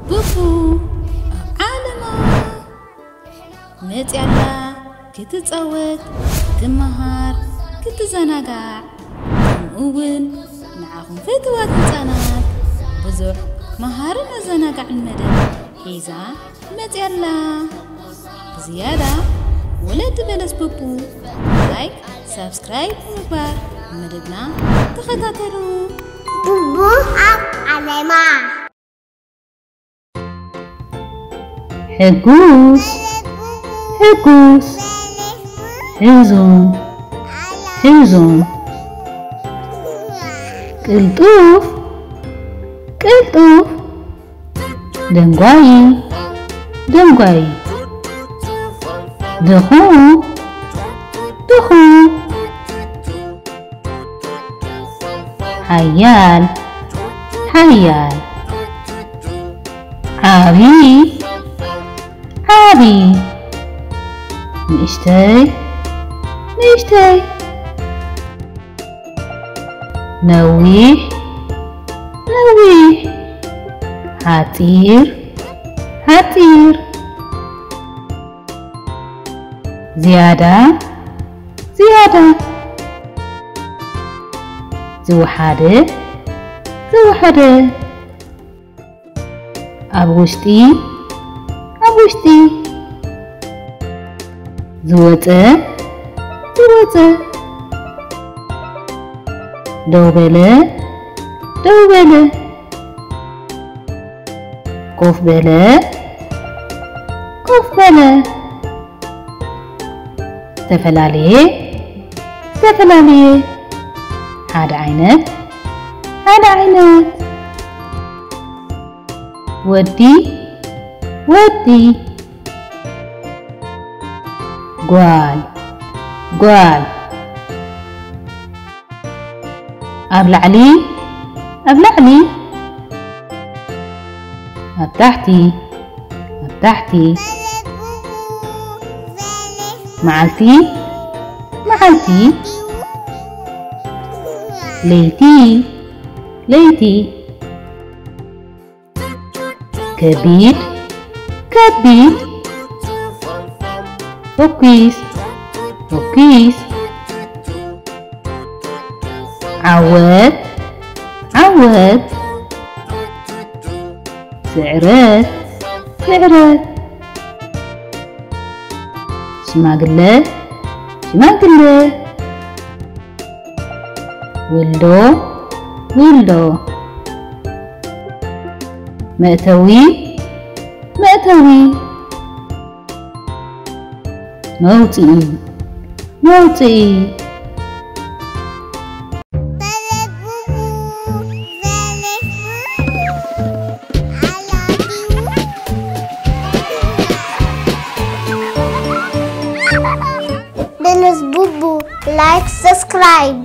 بوبو عالما متيالا كتتصوت كمهار كتزناغع كمؤون معاهم فتوات نصانات بزح مهارنا زناغع المدن حيزا متيالا زيادة ولد بلس بوبو لايك سبسكرايب مبار مددنا تخطاتلو بوبو عالما حقوس حقوس حزون حزون قلطوف قلطوف دنقاي دنقاي دخو دخو حيال حيال عابي عابي نشتي نشتي نويح نويح حطير حطير زيادة زيادة زوحدة زوحدة أبوشتي أبوشتي زوطة زوطة دوبلة دوبلة كوف بلة كوف بلة استفلالية استفلالية هاد عينت هاد عينت ودي ودي قوال قوال أبلعلي أبلعلي أبتحتي أبتحتي معلتي معلتي ليتي ليتي كبير كبير فوكيس فوكيس عواد عواد سعرات سعرات شماغلة شماغلة ولدو ولدو مأتوي مأتوي موتي موتي Bellus Bubu, like, subscribe.